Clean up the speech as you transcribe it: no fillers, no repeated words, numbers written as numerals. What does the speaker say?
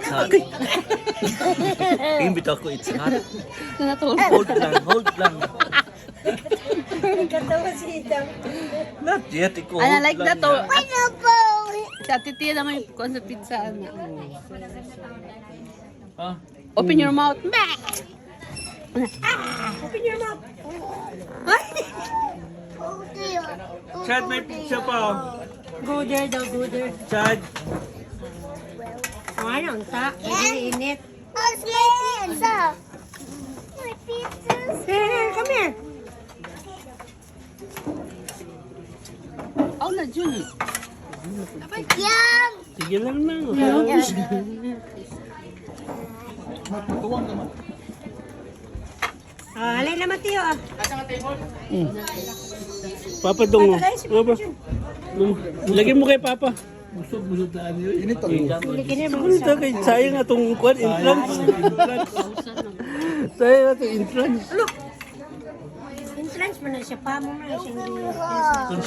it's hot. Imbit ako, it's hot. Natulog. Hold lang. Katawa si Idam. Not yet, iko Ano hold like lang that to? na. Sa titiya naman yung kung sa pizza. Ano. Ah, Open your mouth. Bah! Open your mouth. Chad, may pizza pa. Oh. Go there daw, go there. Chad. O ano, ta? Init. Here, come here. Oh, na Jun. Sige lang na. Alay naman tiyo ah. Papa dong. Guys, Papa. Lagyan mo kay Papa. Busog taan yun. Init ako. Ito kay sayang na itong entrance. Sayang na itong entrance. Entrance mo na siya pa mo na siya. Kung